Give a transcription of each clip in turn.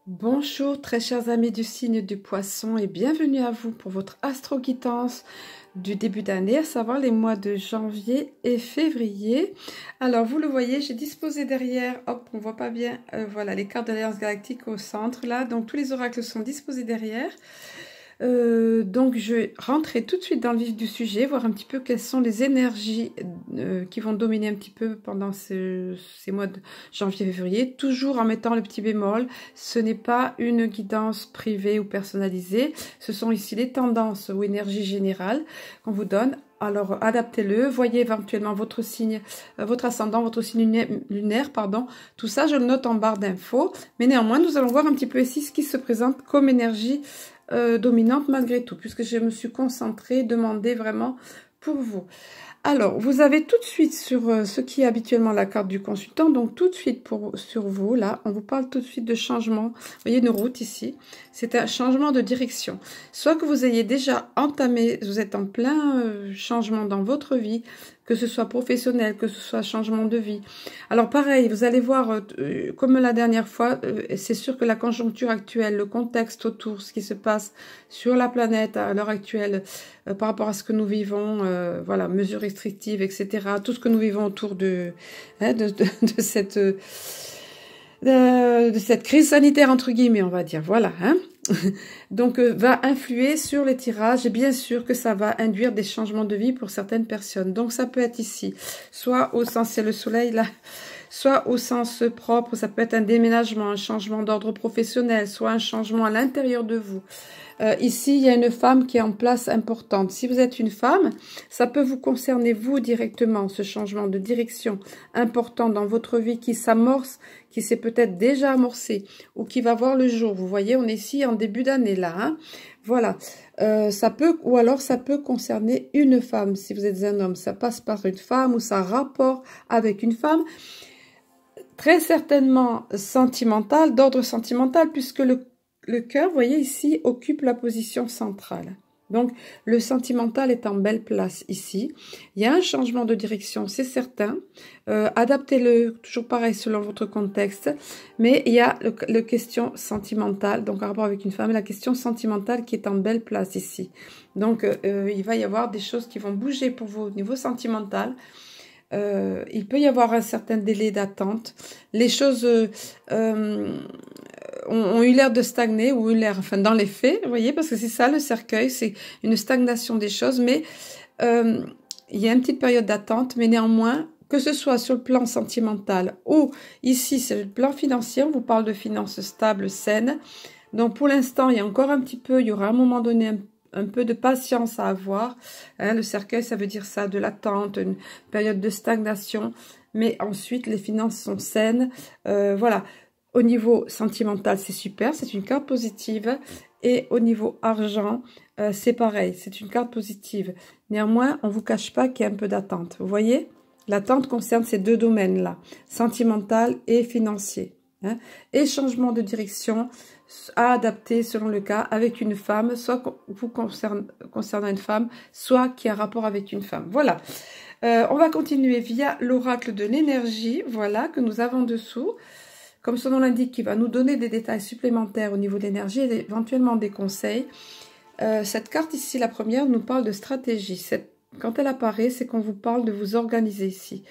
Bonjour très chers amis du signe du poisson et bienvenue à vous pour votre astro-guidance du début d'année, à savoir les mois de janvier et février. Alors vous le voyez, j'ai disposé derrière, hop on voit pas bien, voilà les cartes de l'Alliance Galactique au centre là, donc tous les oracles sont disposés derrière. Donc je vais rentrer tout de suite dans le vif du sujet, voir un petit peu quelles sont les énergies qui vont dominer un petit peu pendant ces mois de janvier-février, toujours en mettant le petit bémol, ce n'est pas une guidance privée ou personnalisée, ce sont ici les tendances ou énergies générales qu'on vous donne. Alors adaptez-le, voyez éventuellement votre signe, votre ascendant, votre signe lunaire, pardon, tout ça je le note en barre d'infos, mais néanmoins nous allons voir un petit peu ici ce qui se présente comme énergie dominante malgré tout, puisque je me suis concentrée, demandé vraiment pour vous. Alors, vous avez tout de suite sur ce qui est habituellement la carte du consultant, donc tout de suite sur vous, là, on vous parle tout de suite de changement. Vous voyez une route ici, c'est un changement de direction. Soit que vous ayez déjà entamé, vous êtes en plein changement dans votre vie, que ce soit professionnel, que ce soit changement de vie. Alors pareil, vous allez voir, comme la dernière fois, c'est sûr que la conjoncture actuelle, le contexte autour, ce qui se passe sur la planète à l'heure actuelle, par rapport à ce que nous vivons, voilà, mesures restrictives, etc. Tout ce que nous vivons autour de cette crise sanitaire, entre guillemets, on va dire, voilà, hein. Donc, va influer sur les tirages et bien sûr que ça va induire des changements de vie pour certaines personnes. Donc, ça peut être ici, soit au sens, c'est le soleil là, soit au sens propre, ça peut être un déménagement, un changement d'ordre professionnel, soit un changement à l'intérieur de vous. Ici, il y a une femme qui est en place importante. Si vous êtes une femme, ça peut vous concerner vous directement, ce changement de direction important dans votre vie qui s'amorce, qui s'est peut-être déjà amorcé ou qui va voir le jour. Vous voyez, on est ici en début d'année là. Hein, voilà. Ça peut, ou alors ça peut concerner une femme. Si vous êtes un homme, ça passe par une femme ou ça a rapport avec une femme. Très certainement sentimental, d'ordre sentimental, puisque le cœur, vous voyez ici, occupe la position centrale. Donc, le sentimental est en belle place ici. Il y a un changement de direction, c'est certain. Adaptez-le, toujours pareil, selon votre contexte. Mais il y a le question sentimentale, donc en rapport avec une femme, la question sentimentale qui est en belle place ici. Donc, il va y avoir des choses qui vont bouger pour vous au niveau sentimental. Il peut y avoir un certain délai d'attente. Les choses ont eu l'air de stagner, ou eu l'air, enfin dans les faits, vous voyez, parce que c'est ça le cercueil, c'est une stagnation des choses, mais il y a une petite période d'attente, mais néanmoins, que ce soit sur le plan sentimental ou ici, c'est le plan financier, on vous parle de finances stables, saines. Donc pour l'instant, il y a encore un petit peu, il y aura à un moment donné un peu de patience à avoir. Hein, le cercueil, ça veut dire ça, de l'attente, une période de stagnation. Mais ensuite, les finances sont saines. Voilà. Au niveau sentimental, c'est super, c'est une carte positive. Et au niveau argent, c'est pareil, c'est une carte positive. Néanmoins, on ne vous cache pas qu'il y a un peu d'attente. Vous voyez? L'attente concerne ces deux domaines-là, sentimental et financier. Hein. Et changement de direction à adapter selon le cas avec une femme, soit vous concernant une femme, soit qui a un rapport avec une femme. Voilà. On va continuer via l'oracle de l'énergie, voilà, que nous avons dessous. Comme son nom l'indique, qui va nous donner des détails supplémentaires au niveau de l'énergie et éventuellement des conseils. Cette carte ici, la première, nous parle de stratégie. Quand elle apparaît, c'est qu'on vous parle de vous organiser ici,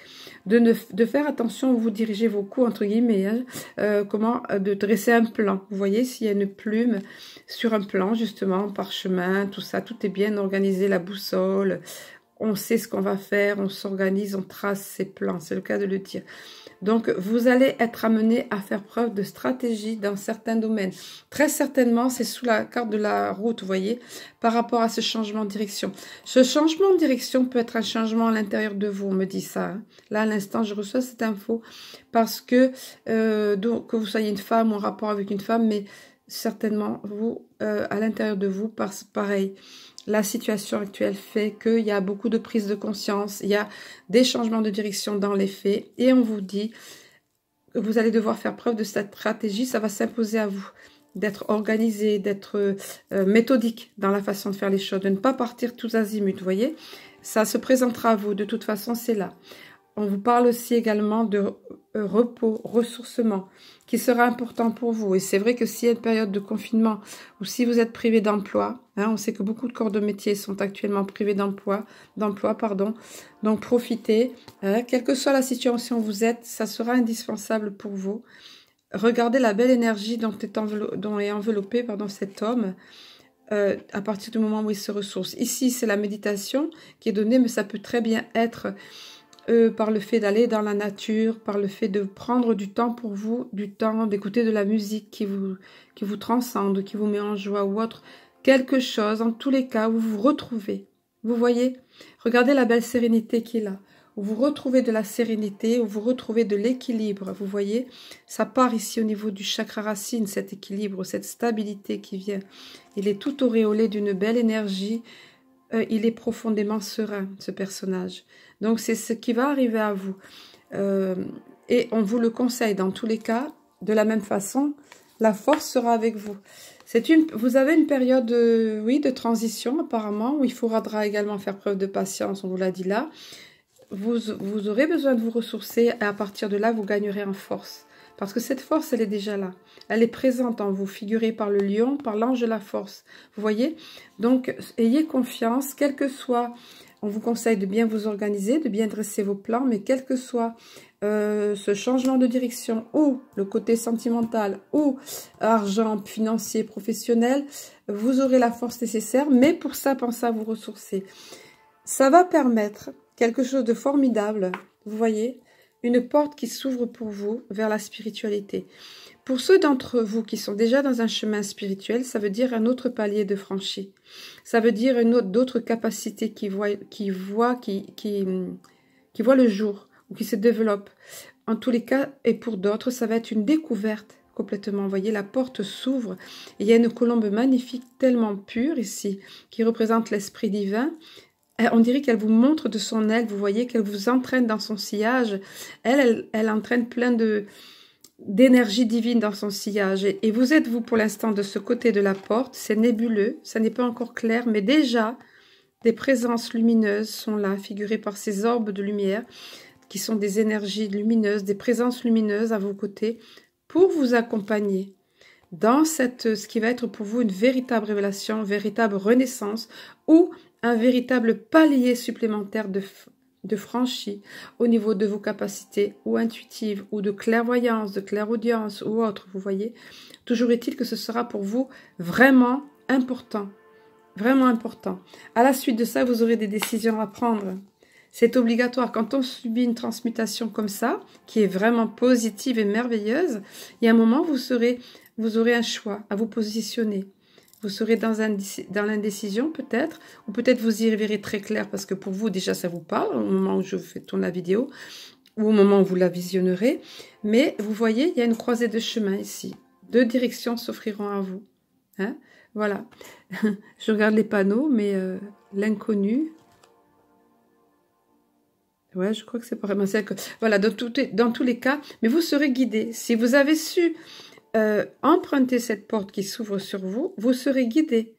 de faire attention où vous dirigez vos coups, entre guillemets, hein, de dresser un plan. Vous voyez, s'il y a une plume sur un plan, justement, parchemin, tout ça, tout est bien organisé, la boussole, on sait ce qu'on va faire, on s'organise, on trace ses plans, c'est le cas de le dire. Donc, vous allez être amené à faire preuve de stratégie dans certains domaines. Très certainement, c'est sous la carte de la route, vous voyez, par rapport à ce changement de direction. Ce changement de direction peut être un changement à l'intérieur de vous, on me dit ça. Hein. Là, à l'instant, je reçois cette info parce que, donc, que vous soyez une femme ou en rapport avec une femme, mais certainement, vous, à l'intérieur de vous, pareil. La situation actuelle fait qu'il y a beaucoup de prise de conscience, il y a des changements de direction dans les faits et on vous dit que vous allez devoir faire preuve de cette stratégie, ça va s'imposer à vous d'être organisé, d'être méthodique dans la façon de faire les choses, de ne pas partir tous azimuts, vous voyez. Ça se présentera à vous, de toute façon c'est là. on vous parle aussi également de repos, ressourcement, qui sera important pour vous. Et c'est vrai que s'il y a une période de confinement ou si vous êtes privé d'emploi, hein, on sait que beaucoup de corps de métier sont actuellement privés d'emploi, pardon. Donc profitez, hein, quelle que soit la situation où vous êtes, ça sera indispensable pour vous. Regardez la belle énergie dont est enveloppé cet homme. À partir du moment où il se ressource. Ici, c'est la méditation qui est donnée, mais ça peut très bien être par le fait d'aller dans la nature, par le fait de prendre du temps pour vous, du temps d'écouter de la musique qui vous transcende, qui vous met en joie ou autre, quelque chose, en tous les cas, où vous vous retrouvez. Vous voyez? Regardez la belle sérénité qu'il a, où vous retrouvez de la sérénité, où vous retrouvez de l'équilibre, vous voyez? Ça part ici au niveau du chakra racine, cet équilibre, cette stabilité qui vient. Il est tout auréolé d'une belle énergie, il est profondément serein, ce personnage. Donc, c'est ce qui va arriver à vous. Et on vous le conseille dans tous les cas. De la même façon, la force sera avec vous. Vous avez une période, oui, de transition apparemment, où il faudra également faire preuve de patience, on vous l'a dit là. Vous aurez besoin de vous ressourcer et à partir de là, vous gagnerez en force. Parce que cette force, elle est déjà là. Elle est présente en vous, figurée par le lion, par l'ange de la force. Vous voyez? Donc, ayez confiance, quel que soit... On vous conseille de bien vous organiser, de bien dresser vos plans, mais quel que soit ce changement de direction ou le côté sentimental ou argent, financier, professionnel, vous aurez la force nécessaire, mais pour ça, pensez à vous ressourcer. Ça va permettre quelque chose de formidable, vous voyez, une porte qui s'ouvre pour vous vers la spiritualité. Pour ceux d'entre vous qui sont déjà dans un chemin spirituel, ça veut dire un autre palier de franchi. Ça veut dire d'autres capacités qui voient le jour ou qui se développent. En tous les cas, et pour d'autres, ça va être une découverte complètement. Vous voyez, la porte s'ouvre. Il y a une colombe magnifique, tellement pure ici, qui représente l'esprit divin. On dirait qu'elle vous montre de son aile. Vous voyez qu'elle vous entraîne dans son sillage. Elle entraîne plein d'énergie divine dans son sillage. Et vous êtes, vous, pour l'instant, de ce côté de la porte. C'est nébuleux, ça n'est pas encore clair, mais déjà, des présences lumineuses sont là, figurées par ces orbes de lumière, qui sont des énergies lumineuses, des présences lumineuses à vos côtés, pour vous accompagner dans ce qui va être pour vous une véritable révélation, une véritable renaissance, ou un véritable palier supplémentaire de franchi au niveau de vos capacités ou intuitives ou de clairvoyance, de clairaudience ou autre, vous voyez. Toujours est-il que ce sera pour vous vraiment important. Vraiment important. À la suite de ça, vous aurez des décisions à prendre. C'est obligatoire. Quand on subit une transmutation comme ça, qui est vraiment positive et merveilleuse, il y a un moment où vous aurez un choix à vous positionner. Vous serez dans l'indécision peut-être, ou peut-être vous y verrez très clair parce que pour vous déjà ça vous parle au moment où je tourne la vidéo, ou au moment où vous la visionnerez. Mais vous voyez, il y a une croisée de chemin ici. Deux directions s'offriront à vous. Hein? Voilà. Je regarde les panneaux, mais l'inconnu... Ouais, je crois que c'est pas vraiment ça. Voilà, dans tous les cas, mais vous serez guidé. Si vous avez su... emprunter cette porte qui s'ouvre sur vous, vous serez guidé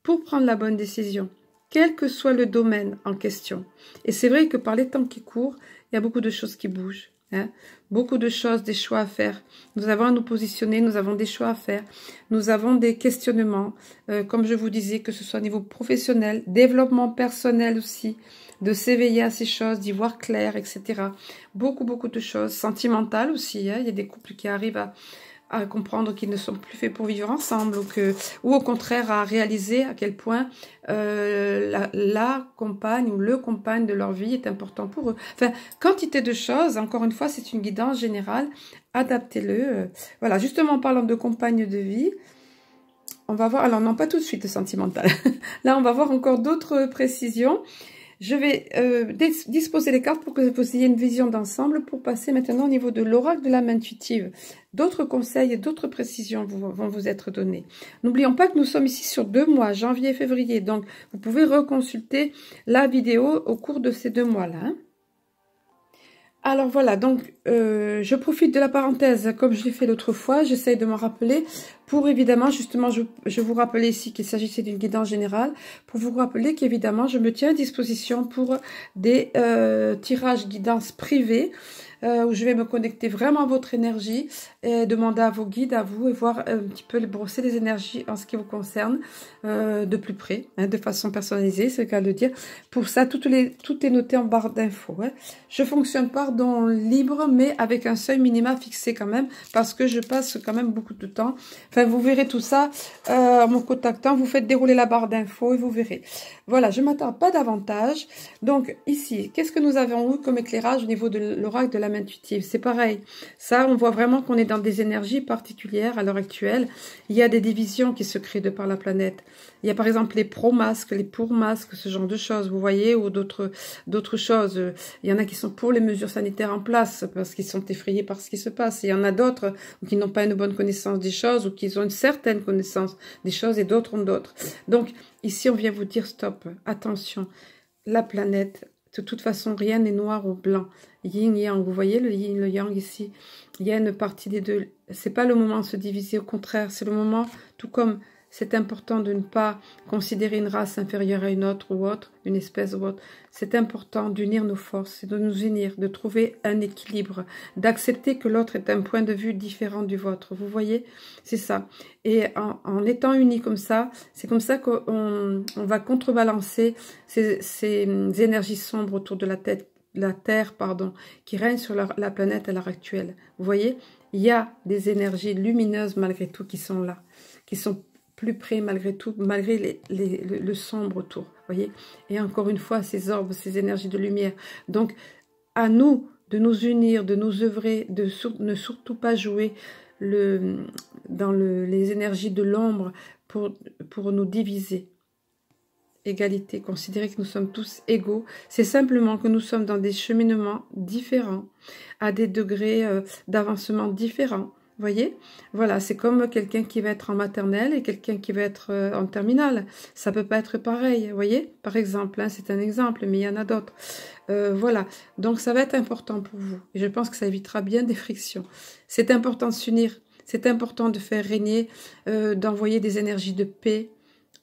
pour prendre la bonne décision, quel que soit le domaine en question. Et c'est vrai que par les temps qui courent, il y a beaucoup de choses qui bougent. Hein? Beaucoup de choses, des choix à faire. Nous avons à nous positionner, nous avons des choix à faire. Nous avons des questionnements, comme je vous disais, que ce soit au niveau professionnel, développement personnel aussi, de s'éveiller à ces choses, d'y voir clair, etc. Beaucoup de choses. Sentimentales aussi. Hein? Il y a des couples qui arrivent à comprendre qu'ils ne sont plus faits pour vivre ensemble ou au contraire à réaliser à quel point la compagne ou le compagne de leur vie est important pour eux. Enfin, quantité de choses, encore une fois, c'est une guidance générale, adaptez-le. Voilà, justement en parlant de compagne de vie, on va voir, alors non pas tout de suite le sentimental, là on va voir encore d'autres précisions. Je vais disposer les cartes pour que vous ayez une vision d'ensemble pour passer maintenant au niveau de l'oracle de l'âme intuitive. D'autres conseils et d'autres précisions vont vous être donnés. N'oublions pas que nous sommes ici sur 2 mois, janvier et février. Donc, vous pouvez reconsulter la vidéo au cours de ces 2 mois-là. Hein. Alors voilà, donc je profite de la parenthèse comme je l'ai fait l'autre fois, j'essaye de m'en rappeler pour évidemment, justement, je vous rappelais ici qu'il s'agissait d'une guidance générale, pour vous rappeler qu'évidemment, je me tiens à disposition pour des tirages guidance privés, où je vais me connecter vraiment à votre énergie et demander à vos guides, à vous, et voir un petit peu les brosser les énergies en ce qui vous concerne de plus près, hein, de façon personnalisée, c'est le cas de le dire. Pour ça, tout est noté en barre d'infos. Hein. Je fonctionne pardon libre, mais avec un seuil minima fixé quand même, parce que je passe quand même beaucoup de temps. Enfin, vous verrez tout ça en me contactant. Vous faites dérouler la barre d'infos et vous verrez. Voilà, je ne m'attends pas davantage. Donc ici, qu'est-ce que nous avons eu comme éclairage au niveau de l'oracle de l'âme intuitive? C'est pareil. Ça, on voit vraiment qu'on est dans des énergies particulières à l'heure actuelle. Il y a des divisions qui se créent de par la planète. Il y a par exemple les pro-masques, les pour-masques, ce genre de choses, vous voyez, ou d'autres choses. Il y en a qui sont pour les mesures sanitaires en place parce qu'ils sont effrayés par ce qui se passe. Il y en a d'autres qui n'ont pas une bonne connaissance des choses ou qui ont une certaine connaissance des choses et d'autres ont d'autres. Donc, ici, on vient vous dire stop, attention, la planète, de toute façon, rien n'est noir ou blanc. Yin-yang, vous voyez le yin, le yang ici. Il y a une partie des deux. C'est pas le moment de se diviser, au contraire, c'est le moment, tout comme c'est important de ne pas considérer une race inférieure à une autre ou autre, une espèce ou autre. C'est important d'unir nos forces, et de nous unir, de trouver un équilibre, d'accepter que l'autre est un point de vue différent du vôtre. Vous voyez, c'est ça. Et en étant unis comme ça, c'est comme ça qu'on va contrebalancer ces énergies sombres autour de la Terre, pardon, qui règnent sur la planète à l'heure actuelle. Vous voyez, il y a des énergies lumineuses malgré tout qui sont là, qui sont plus près malgré tout, malgré le sombre autour, voyez. Et encore une fois, ces orbes, ces énergies de lumière. Donc, à nous de nous unir, de nous œuvrer, de ne surtout pas jouer dans les énergies de l'ombre pour nous diviser. Égalité, considérer que nous sommes tous égaux. C'est simplement que nous sommes dans des cheminements différents, à des degrés d'avancement différents. Voyez, voilà, c'est comme quelqu'un qui va être en maternelle et quelqu'un qui va être en terminale. Ça peut pas être pareil, voyez, par exemple, hein, c'est un exemple, mais il y en a d'autres. Voilà, donc ça va être important pour vous. Et je pense que ça évitera bien des frictions. C'est important de s'unir, c'est important de faire régner, d'envoyer des énergies de paix,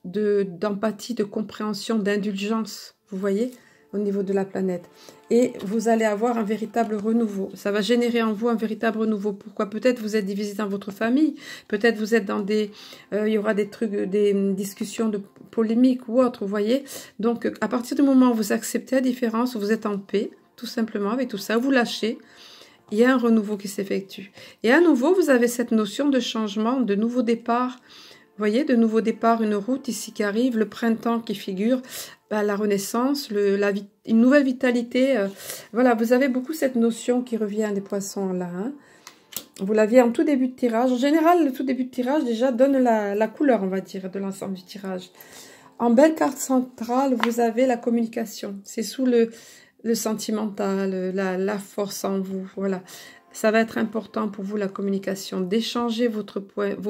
d'empathie, de compréhension, d'indulgence, vous voyez, au niveau de la planète. Et vous allez avoir un véritable renouveau. Ça va générer en vous un véritable renouveau. Pourquoi? Peut-être vous êtes divisé dans votre famille, peut-être vous êtes dans des... il y aura des trucs, des discussions de polémiques ou autres, vous voyez. Donc, à partir du moment où vous acceptez la différence, où vous êtes en paix, tout simplement, avec tout ça, vous lâchez, il y a un renouveau qui s'effectue. Et à nouveau, vous avez cette notion de changement, de nouveau départ. Vous voyez, de nouveau départ, une route ici qui arrive, le printemps qui figure, la renaissance, une nouvelle vitalité. Voilà, vous avez beaucoup cette notion qui revient des poissons là. Hein. Vous l'aviez en tout début de tirage. En général, le tout début de tirage déjà donne la couleur, on va dire, de l'ensemble du tirage. En belle carte centrale, vous avez la communication. C'est sous le sentimental, la force en vous. Voilà. Ça va être important pour vous, la communication, d'échanger vos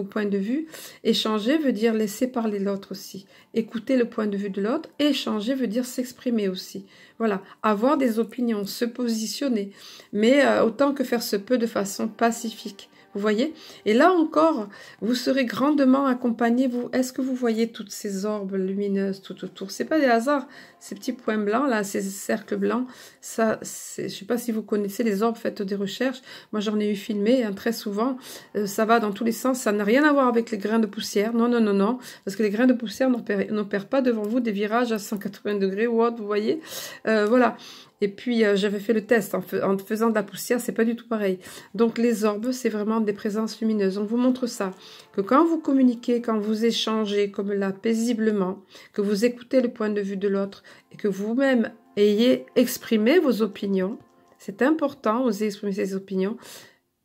points de vue. Échanger veut dire laisser parler l'autre aussi. Écouter le point de vue de l'autre. Échanger veut dire s'exprimer aussi. Voilà, avoir des opinions, se positionner. Mais autant que faire se peut de façon pacifique. Vous voyez? Et là encore, vous serez grandement accompagné. Est-ce que vous voyez toutes ces orbes lumineuses tout autour? C'est pas des hasards, ces petits points blancs là, ces cercles blancs. Ça, je sais pas si vous connaissez les orbes, faites des recherches. Moi, j'en ai eu filmé hein, très souvent. Ça va dans tous les sens. Ça n'a rien à voir avec les grains de poussière. Non, non, non, non, parce que les grains de poussière n'opèrent pas devant vous des virages à 180 degrés ou autre. Vous voyez? Voilà. Et puis, j'avais fait le test en faisant de la poussière, c'est pas du tout pareil. Donc, les orbes, c'est vraiment des présences lumineuses. On vous montre ça, que quand vous communiquez, quand vous échangez comme là, paisiblement, que vous écoutez le point de vue de l'autre et que vous-même ayez exprimé vos opinions, c'est important, osez exprimer ses opinions,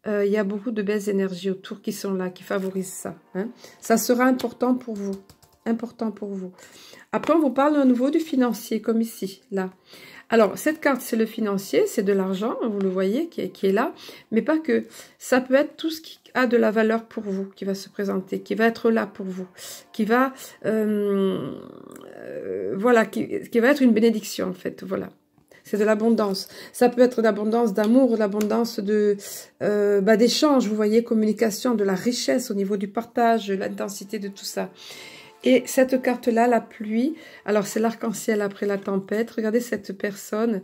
il y a beaucoup de belles énergies autour qui sont là, qui favorisent ça. Hein. Ça sera important pour vous. Important pour vous. Après, on vous parle à nouveau du financier, comme ici, là. Alors, cette carte, c'est le financier, c'est de l'argent, vous le voyez, qui est là, mais pas que. Ça peut être tout ce qui a de la valeur pour vous, qui va se présenter, qui va être là pour vous, qui va, voilà, qui va être une bénédiction, en fait, voilà. c'est de l'abondance. Ça peut être l'abondance d'amour, l'abondance de d'échange, vous voyez, communication, de la richesse au niveau du partage, l'intensité de tout ça. Et cette carte-là, la pluie, alors c'est l'arc-en-ciel après la tempête. Regardez cette personne,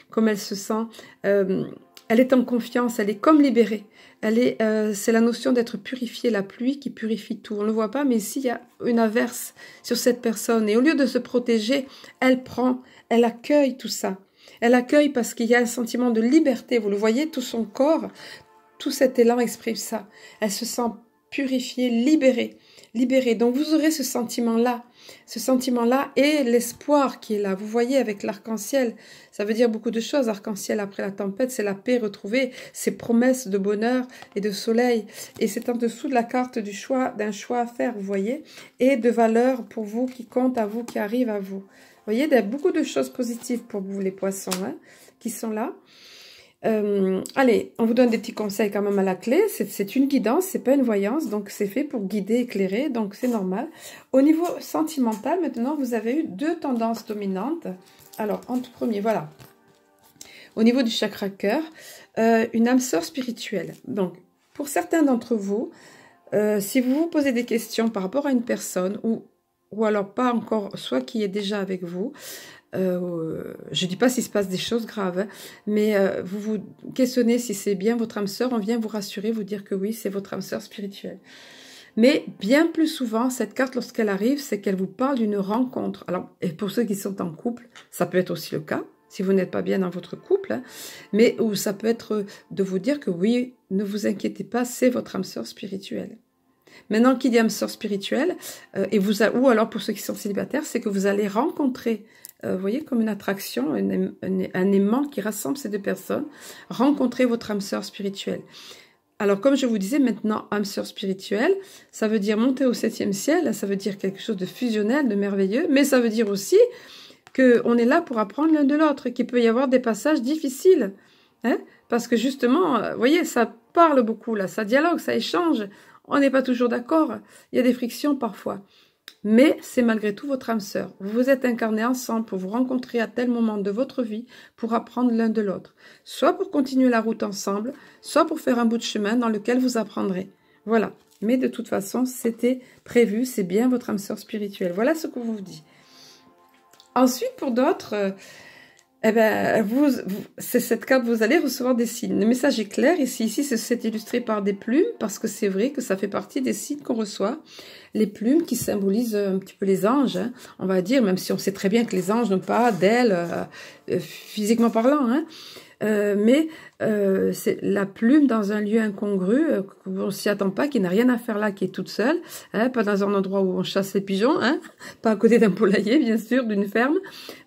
comme elle se sent. Elle est en confiance, elle est comme libérée. C'est la notion d'être purifiée, la pluie qui purifie tout. On ne le voit pas, mais ici, il y a une averse sur cette personne. Et au lieu de se protéger, elle accueille tout ça. Elle accueille parce qu'il y a un sentiment de liberté. Vous le voyez, tout son corps, tout cet élan exprime ça. Elle se sent purifiée, libérée. Donc vous aurez ce sentiment-là et l'espoir qui est là. Vous voyez avec l'arc-en-ciel, ça veut dire beaucoup de choses. Arc-en-ciel après la tempête, c'est la paix retrouvée, c'est promesses de bonheur et de soleil. Et c'est en dessous de la carte d'un choix à faire, vous voyez, et de valeur pour vous qui compte à vous, qui arrive à vous. Vous voyez, il y a beaucoup de choses positives pour vous les poissons hein, qui sont là. Allez, on vous donne des petits conseils quand même à la clé. C'est une guidance, c'est pas une voyance, donc c'est fait pour guider, éclairer, donc c'est normal. Au niveau sentimental, maintenant, vous avez eu 2 tendances dominantes. Alors, en tout premier, voilà. Au niveau du chakra cœur, une âme sœur spirituelle. Donc, pour certains d'entre vous, si vous vous posez des questions par rapport à une personne, ou alors pas encore, soit qui est déjà avec vous, je ne dis pas s'il se passe des choses graves, hein, mais vous vous questionnez si c'est bien votre âme sœur, on vient vous rassurer, vous dire que oui, c'est votre âme sœur spirituelle. Mais bien plus souvent, cette carte, lorsqu'elle arrive, c'est qu'elle vous parle d'une rencontre. Alors, et pour ceux qui sont en couple, ça peut être aussi le cas, si vous n'êtes pas bien dans votre couple, hein, mais où ça peut être de vous dire que oui, ne vous inquiétez pas, c'est votre âme sœur spirituelle. Maintenant, qui dit âme sœur spirituelle, ou alors pour ceux qui sont célibataires, c'est que vous allez rencontrer, vous voyez, comme une attraction, un aimant qui rassemble ces 2 personnes, rencontrer votre âme sœur spirituelle. Alors, comme je vous disais, maintenant, âme sœur spirituelle, ça veut dire monter au 7e ciel, ça veut dire quelque chose de fusionnel, de merveilleux, mais ça veut dire aussi qu'on est là pour apprendre l'un de l'autre, qu'il peut y avoir des passages difficiles, hein, parce que justement, vous voyez, ça parle beaucoup, là, ça dialogue, ça échange, on n'est pas toujours d'accord, il y a des frictions parfois. Mais c'est malgré tout votre âme sœur. Vous vous êtes incarnés ensemble pour vous rencontrer à tel moment de votre vie pour apprendre l'un de l'autre. Soit pour continuer la route ensemble, soit pour faire un bout de chemin dans lequel vous apprendrez. Voilà. Mais de toute façon, c'était prévu, c'est bien votre âme sœur spirituelle. Voilà ce que vous dit. Ensuite, pour d'autres... eh ben, c'est cette carte, vous allez recevoir des signes. Le message est clair. Ici, c'est illustré par des plumes, parce que c'est vrai que ça fait partie des signes qu'on reçoit. Les plumes qui symbolisent un petit peu les anges, hein, on va dire, même si on sait très bien que les anges n'ont pas d'ailes, physiquement parlant, hein. Mais c'est la plume dans un lieu incongru, on s'y attend pas, qui n'a rien à faire là, qui est toute seule, hein, pas dans un endroit où on chasse les pigeons, hein, pas à côté d'un poulailler, bien sûr, d'une ferme.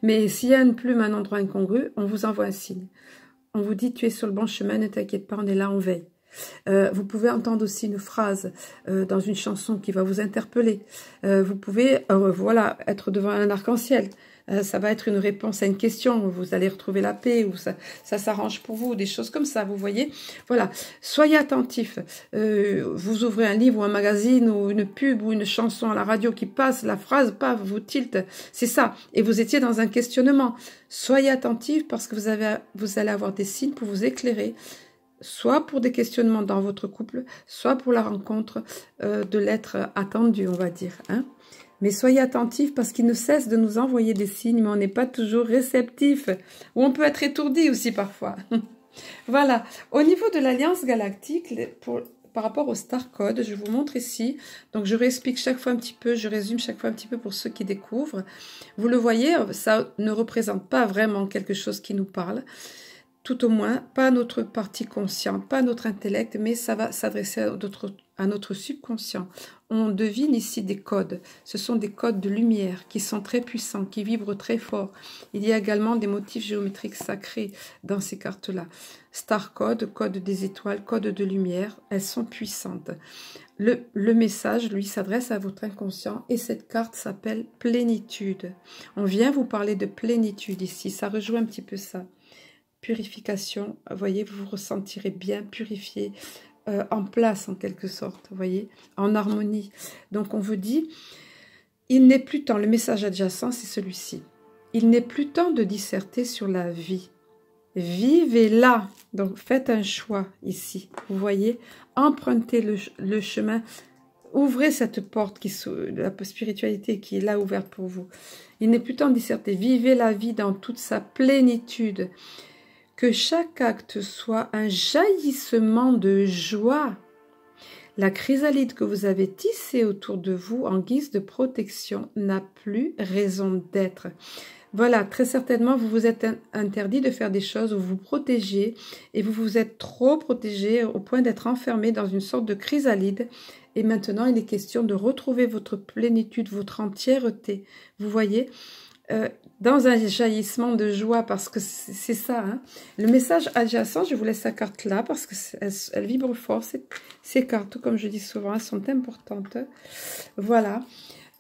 Mais s'il y a une plume à un endroit incongru, on vous envoie un signe. On vous dit, tu es sur le bon chemin, ne t'inquiète pas, on est là, on veille. Vous pouvez entendre aussi une phrase dans une chanson qui va vous interpeller. Vous pouvez, voilà, être devant un arc-en-ciel. Ça va être une réponse à une question, vous allez retrouver la paix, ou ça s'arrange pour vous, des choses comme ça, vous voyez. Voilà, soyez attentifs. Vous ouvrez un livre ou un magazine ou une pub ou une chanson à la radio qui passe, la phrase, paf, vous tilte, c'est ça. Et vous étiez dans un questionnement. Soyez attentifs parce que vous allez avoir des signes pour vous éclairer, soit pour des questionnements dans votre couple, soit pour la rencontre de l'être attendu, on va dire, hein. Mais soyez attentifs parce qu'il ne cesse de nous envoyer des signes, mais on n'est pas toujours réceptif. Ou on peut être étourdi aussi parfois. Voilà. Au niveau de l'Alliance Galactique, par rapport au Star Code, je vous montre ici. Donc, je réexplique chaque fois un petit peu, je résume chaque fois un petit peu pour ceux qui découvrent. Vous le voyez, ça ne représente pas vraiment quelque chose qui nous parle. Tout au moins, pas notre partie consciente, pas notre intellect, mais ça va s'adresser à notre subconscient. On devine ici des codes. Ce sont des codes de lumière qui sont très puissants, qui vibrent très fort. Il y a également des motifs géométriques sacrés dans ces cartes-là. Star Code, code des étoiles, code de lumière, elles sont puissantes. Le message, lui, s'adresse à votre inconscient et cette carte s'appelle plénitude. On vient vous parler de plénitude ici, ça rejoint un petit peu ça. Purification, vous voyez, vous vous ressentirez bien purifié, en place en quelque sorte, vous voyez, en harmonie. Donc on vous dit, il n'est plus temps, le message adjacent c'est celui-ci, il n'est plus temps de disserter sur la vie, vivez-la. Donc, faites un choix ici. Vous voyez, empruntez le chemin. Ouvrez cette porte de la spiritualité qui est là ouverte pour vous. Il n'est plus temps de disserter. Vivez la vie dans toute sa plénitude. Que chaque acte soit un jaillissement de joie. La chrysalide que vous avez tissée autour de vous en guise de protection n'a plus raison d'être. Voilà, très certainement, vous vous êtes interdit de faire des choses où vous vous protégez et vous vous êtes trop protégé au point d'être enfermé dans une sorte de chrysalide. Et maintenant, il est question de retrouver votre plénitude, votre entièreté. Vous voyez, dans un jaillissement de joie, parce que c'est ça. Hein. Le message adjacent, je vous laisse la carte là, parce qu'elle vibre fort. Ces cartes, comme je dis souvent, elles sont importantes. Voilà.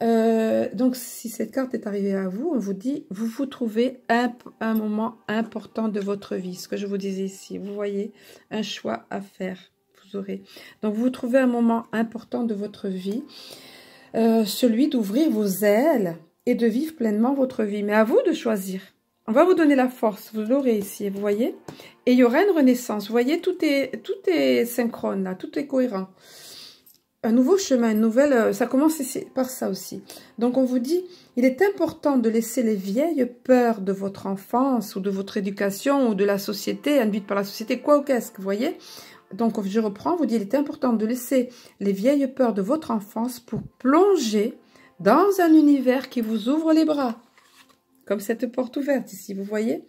Donc, si cette carte est arrivée à vous, on vous dit, vous vous trouvez un moment important de votre vie. Ce que je vous disais ici, vous voyez, un choix à faire. Vous aurez. Donc, vous trouvez un moment important de votre vie, celui d'ouvrir vos ailes et de vivre pleinement votre vie. Mais à vous de choisir. On va vous donner la force, vous l'aurez ici, vous voyez. Et il y aura une renaissance. Vous voyez, tout est synchrone, là, tout est cohérent. Un nouveau chemin, une nouvelle, ça commence ici, par ça aussi. Donc on vous dit, il est important de laisser les vieilles peurs de votre enfance ou de votre éducation ou de la société, induite par la société, quoi ou qu'est-ce, vous voyez. Donc je reprends, on vous dit, il est important de laisser les vieilles peurs de votre enfance pour plonger dans un univers qui vous ouvre les bras. Comme cette porte ouverte ici, vous voyez.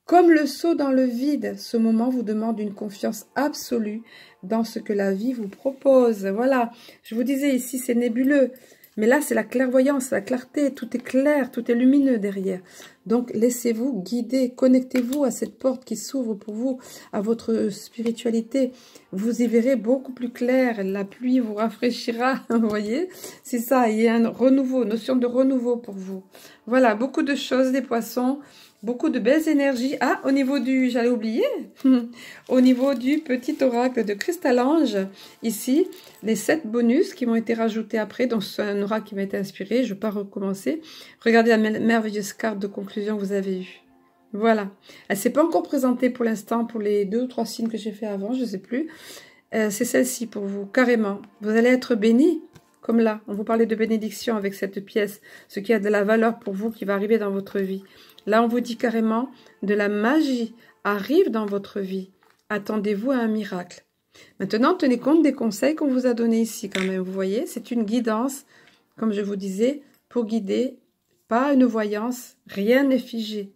Comme le saut dans le vide, ce moment vous demande une confiance absolue dans ce que la vie vous propose. Voilà, je vous disais ici, c'est nébuleux. Mais là, c'est la clairvoyance, la clarté, tout est clair, tout est lumineux derrière. Donc, laissez-vous guider, connectez-vous à cette porte qui s'ouvre pour vous, à votre spiritualité. Vous y verrez beaucoup plus clair, la pluie vous rafraîchira, vous voyez. C'est ça, il y a un renouveau, notion de renouveau pour vous. Voilà, beaucoup de choses, des poissons. Beaucoup de belles énergies. Ah, au niveau du, j'allais oublier, au niveau du petit oracle de Cristal-Ange, ici, les 7 bonus qui m'ont été rajoutés après, donc c'est un oracle qui m'a été inspiré, je ne vais pas recommencer. Regardez la merveilleuse carte de conclusion que vous avez eue. Voilà. Elle ne s'est pas encore présentée pour l'instant pour les 2 ou 3 signes que j'ai fait avant, je ne sais plus. C'est celle-ci pour vous, carrément. Vous allez être bénis. Comme là, on vous parlait de bénédiction avec cette pièce, ce qui a de la valeur pour vous qui va arriver dans votre vie. Là, on vous dit carrément, de la magie arrive dans votre vie. Attendez-vous à un miracle. Maintenant, tenez compte des conseils qu'on vous a donnés ici quand même. Vous voyez, c'est une guidance, comme je vous disais, pour guider, pas une voyance, rien n'est figé.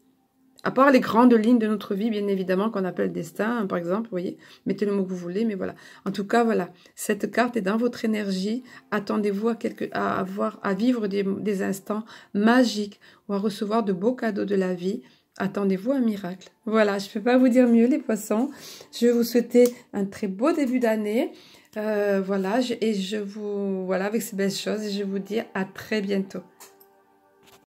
À part les grandes lignes de notre vie, bien évidemment, qu'on appelle destin, par exemple, vous voyez, mettez le mot que vous voulez, mais voilà. En tout cas, voilà, cette carte est dans votre énergie. Attendez-vous à vivre des instants magiques ou à recevoir de beaux cadeaux de la vie. Attendez-vous un miracle. Voilà, je ne peux pas vous dire mieux, les poissons. Je vais vous souhaiter un très beau début d'année. Voilà, avec ces belles choses, et je vous dis à très bientôt.